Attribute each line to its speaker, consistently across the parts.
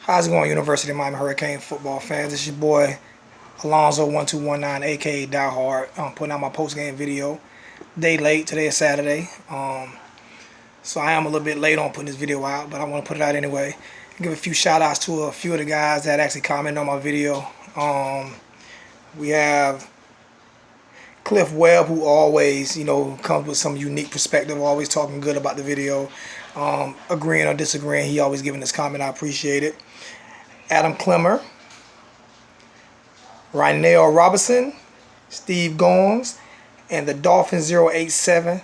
Speaker 1: How's it going, University of Miami Hurricane football fans? This is your boy Alonzo1219, aka Die Hard. I'm putting out my post-game video. Day late. Today is Saturday. So I am a little bit late on putting this video out, but I want to put it out anyway. Give a few shout-outs to a few of the guys that actually commented on my video. We have Cliff Webb, who always, comes with some unique perspective, always talking good about the video. Agreeing or disagreeing, he always giving his comment. I appreciate it. Adam Clemmer, Rynell Robinson, Steve Gomes, and the Dolphin087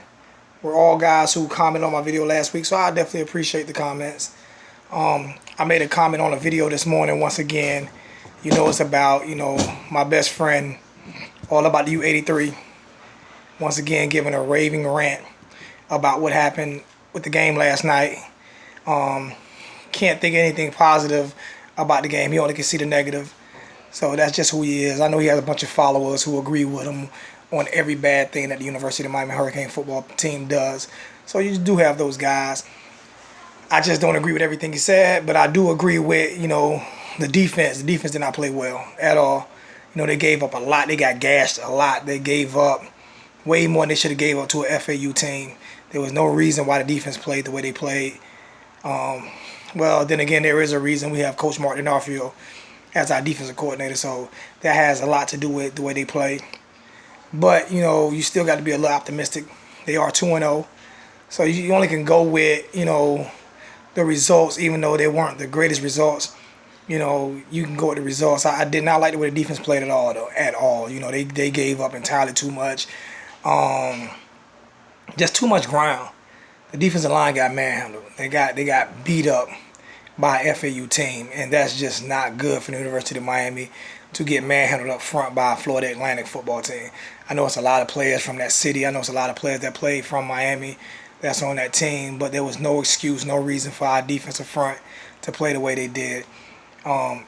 Speaker 1: were all guys who commented on my video last week, so I definitely appreciate the comments. I made a comment on a video this morning once again. It's about, my best friend, all about the U83. Once again, giving a raving rant about what happened with the game last night. Can't think of anything positive about the game. He only can see the negative. So that's just who he is. I know he has a bunch of followers who agree with him on every bad thing that the University of Miami Hurricane football team does. So you do have those guys. I just don't agree with everything he said, but I do agree with, the defense. The defense did not play well at all. They gave up a lot. They got gashed a lot. They gave up way more than they should have gave up to a FAU team. There was no reason why the defense played the way they played. Well, then again, there is a reason. We have Coach Martin Arfield as our defensive coordinator, so that has a lot to do with the way they play. But, you still got to be a little optimistic. They are 2-0, so you only can go with, the results, even though they weren't the greatest results. You can go with the results. I did not like the way the defense played at all, though. At all. They gave up entirely too much. Just too much ground. The defensive line got manhandled. They got beat up by a FAU team, and that's just not good for the University of Miami to get manhandled up front by a Florida Atlantic football team. I know it's a lot of players from that city. I know it's a lot of players that played from Miami that's on that team, but there was no excuse, no reason for our defensive front to play the way they did. I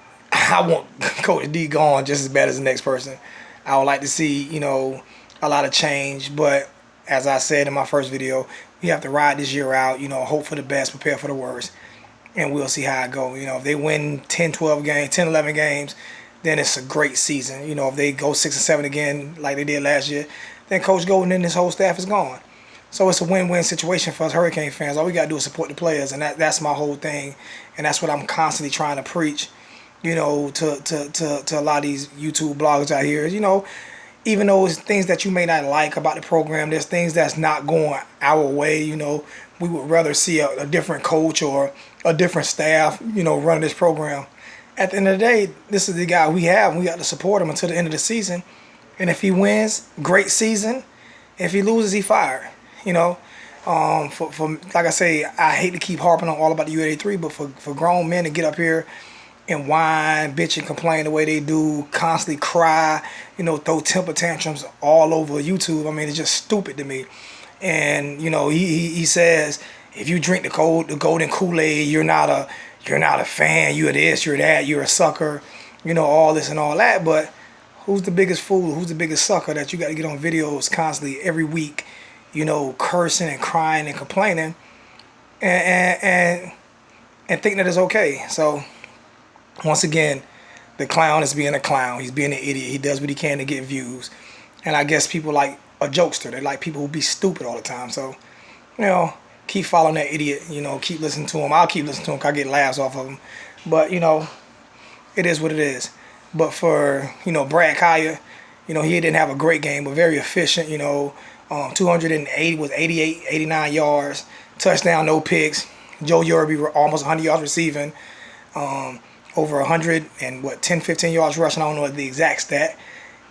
Speaker 1: want Coach D gone just as bad as the next person. I would like to see, a lot of change, but as I said in my first video, we have to ride this year out, hope for the best, prepare for the worst, and we'll see how it goes. If they win 10, 12 games, 10, 11 games, then it's a great season. If they go 6 and 7 again like they did last year, then Coach Golden and his whole staff is gone. So it's a win-win situation for us Hurricane fans. All we got to do is support the players, and that's my whole thing, and that's what I'm constantly trying to preach, to a lot of these YouTube bloggers out here. Even though it's things that you may not like about the program, there's things that's not going our way. We would rather see a different coach or a different staff, run this program. At the end of the day, this is the guy we have, and we got to support him until the end of the season. And if he wins, great season. If he loses, he fired. For like I say, I hate to keep harping on all about the U83, but for grown men to get up here and whine, bitch, and complain the way they do, constantly cry, throw temper tantrums all over YouTube. I mean, it's just stupid to me. And he says, if you drink the golden Kool-Aid, you're not a fan. You're this, you're that, you're a sucker. All this and all that. But who's the biggest fool? Who's the biggest sucker that you got to get on videos constantly every week? Cursing and crying and complaining, and think that it's okay. So once again, the clown is being a clown. He's being an idiot. He does what he can to get views. And I guess people like a jokester. They like people who be stupid all the time. So, keep following that idiot. Keep listening to him. I'll keep listening to him because I get laughs off of him. But, it is what it is. But for, Brad Collier, he didn't have a great game, but very efficient, 280 was 88, 89 yards, touchdown, no picks. Joe Yerby were almost 100 yards receiving. Over 100 and 10, 15 yards rushing. I don't know the exact stat.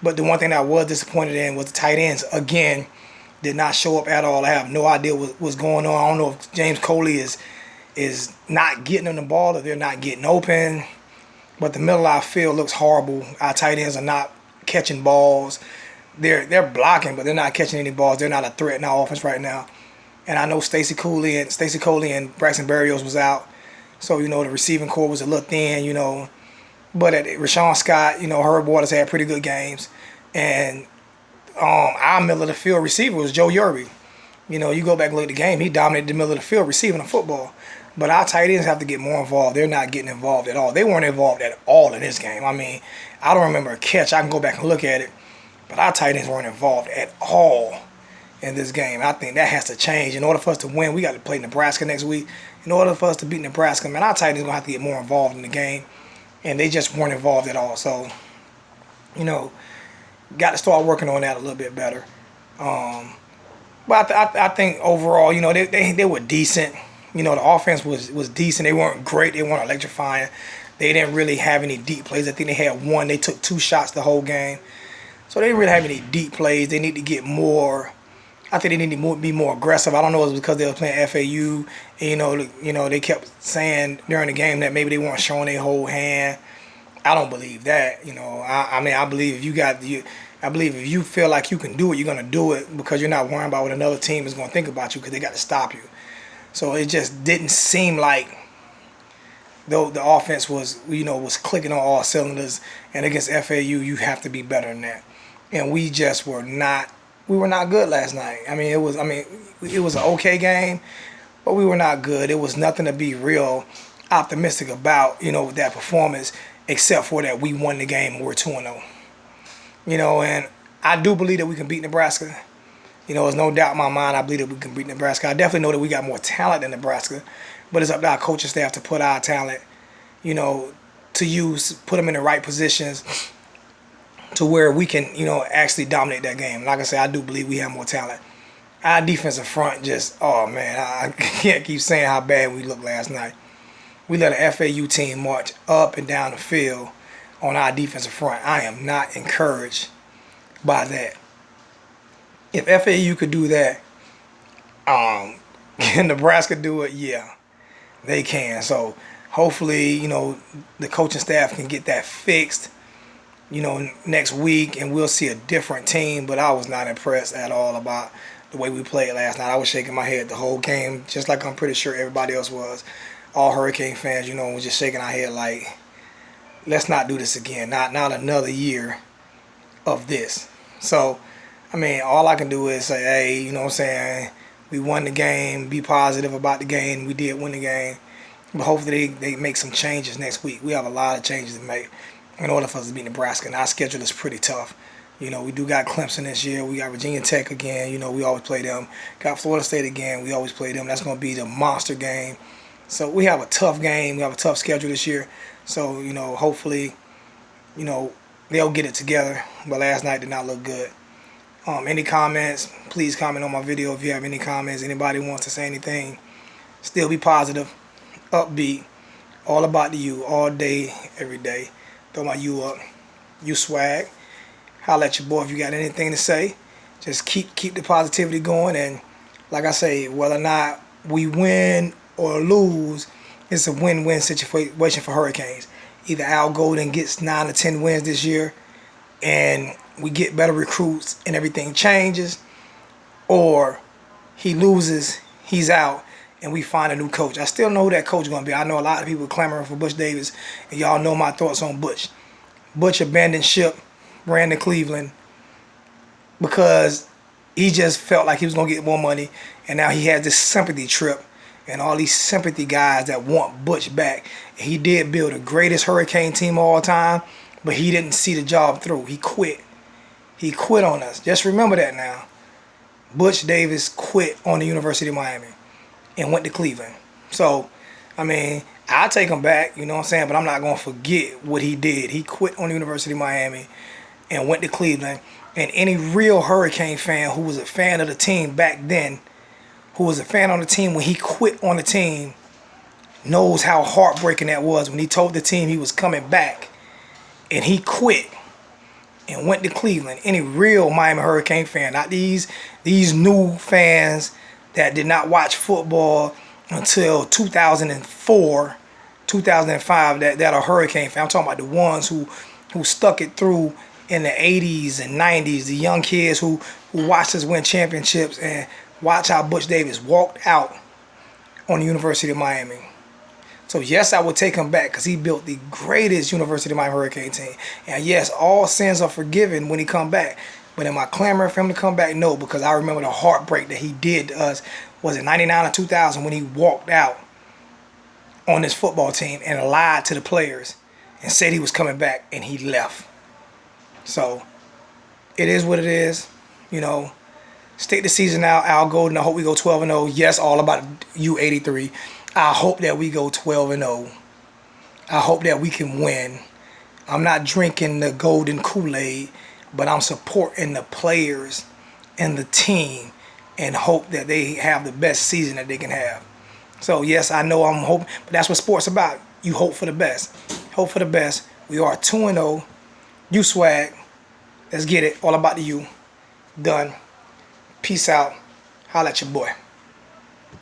Speaker 1: But the one thing that I was disappointed in was the tight ends, again, did not show up at all. I have no idea what's going on. I don't know if James Coley is not getting them the ball or they're not getting open. But the middle of our field looks horrible. Our tight ends are not catching balls. They're blocking, but they're not catching any balls. They're not a threat in our offense right now. And I know Stacey Coley and Braxton Berrios was out. So, the receiving core was a little thin, But at Rashawn Scott, Herb Waters had pretty good games. And our middle of the field receiver was Joe Yerby. You go back and look at the game, he dominated the middle of the field receiving the football. But our tight ends have to get more involved. They're not getting involved at all. They weren't involved at all in this game. I mean, I don't remember a catch. I can go back and look at it. But our tight ends weren't involved at all in this game. I think that has to change. In order for us to win, we got to play Nebraska next week. In order for us to beat Nebraska, man, our tight ends going to have to get more involved in the game. And they just weren't involved at all. So, you know, got to start working on that a little bit better. But I think overall, you know, they were decent. You know, the offense was decent. They weren't great. They weren't electrifying. They didn't really have any deep plays. I think they had one. They took 2 shots the whole game. So they didn't really have any deep plays. They need to get more. I think they need to be more aggressive. I don't know if it's because they were playing FAU. And, you know, they kept saying during the game that maybe they weren't showing their whole hand. I don't believe that. You know, I mean, I believe if you feel like you can do it, you're going to do it because you're not worrying about what another team is going to think about you because they got to stop you. So it just didn't seem like though the offense was clicking on all cylinders. And against FAU, you have to be better than that. And we just were not. We were not good last night. I mean, it was an okay game, but we were not good. It was nothing to be real optimistic about, you know, with that performance, except for that we won the game and we're 2-0. You know, and I do believe that we can beat Nebraska. You know, there's no doubt in my mind I believe that we can beat Nebraska. I definitely know that we got more talent than Nebraska, but it's up to our coaching staff to put our talent, you know, put them in the right positions to where we can, you know, actually dominate that game. Like I said, I do believe we have more talent. Our defensive front just, oh man, I can't keep saying how bad we looked last night. We let an FAU team march up and down the field on our defensive front. I am not encouraged by that. If FAU could do that, can Nebraska do it? Yeah, they can. So hopefully, you know, the coaching staff can get that fixed, you know, next week, and we'll see a different team. But I was not impressed at all about the way we played last night. I was shaking my head the whole game, just like I'm pretty sure everybody else was. All Hurricane fans, you know, was just shaking our head like, let's not do this again. Not another year of this. So, I mean, all I can do is say, hey, you know what I'm saying, we won the game, be positive about the game. We did win the game. But hopefully they make some changes next week. We have a lot of changes to make in order for us to beat Nebraska. And our schedule is pretty tough. You know, we do got Clemson this year. We got Virginia Tech again. You know, we always play them. Got Florida State again. We always play them. That's going to be the monster game. So we have a tough game. We have a tough schedule this year. So, you know, hopefully, you know, they'll get it together. But last night did not look good. Any comments, please comment on my video if you have any comments. Anybody wants to say anything, still be positive, upbeat, all about the you, all day, every day. Throw my you up, you swag. Holla at your boy if you got anything to say. Just keep the positivity going. And like I say, whether or not we win or lose, it's a win-win situation for Hurricanes. Either Al Golden gets 9 or 10 wins this year and we get better recruits and everything changes, or he loses, he's out, and we find a new coach. I still know who that coach is going to be. I know a lot of people clamoring for Butch Davis, and y'all know my thoughts on Butch. Butch abandoned ship, ran to Cleveland because he just felt like he was going to get more money, and now he has this sympathy trip and all these sympathy guys that want Butch back. And he did build the greatest Hurricane team of all time, but he didn't see the job through. He quit. He quit on us. Just remember that now. Butch Davis quit on the University of Miami and went to Cleveland. So, I mean, I'll take him back, you know what I'm saying, but I'm not going to forget what he did. He quit on the University of Miami and went to Cleveland. And any real Hurricane fan who was a fan of the team back then, who was a fan on the team when he quit on the team, knows how heartbreaking that was when he told the team he was coming back and he quit and went to Cleveland. Any real Miami Hurricane fan, not these new fans that did not watch football until 2004, 2005, that are Hurricane fans. I'm talking about the ones who stuck it through in the 80s and 90s, the young kids who watched us win championships and watch how Butch Davis walked out on the University of Miami. So, yes, I would take him back because he built the greatest University of Miami Hurricane team. And, yes, all sins are forgiven when he come back. But am I clamoring for him to come back? No, because I remember the heartbreak that he did to us. Was it 99 or 2000 when he walked out on this football team and lied to the players and said he was coming back and he left. So it is what it is. You know, stick the season out. Al Golden, I hope we go 12-0. Yes, all about U83. I hope that we go 12-0. I hope that we can win. I'm not drinking the golden Kool-Aid, but I'm supporting the players and the team and hope that they have the best season that they can have. So, yes, I know I'm hoping, but that's what sports about. You hope for the best. Hope for the best. We are 2-0. You swag. Let's get it. All about the U. Done. Peace out. Holla at your boy.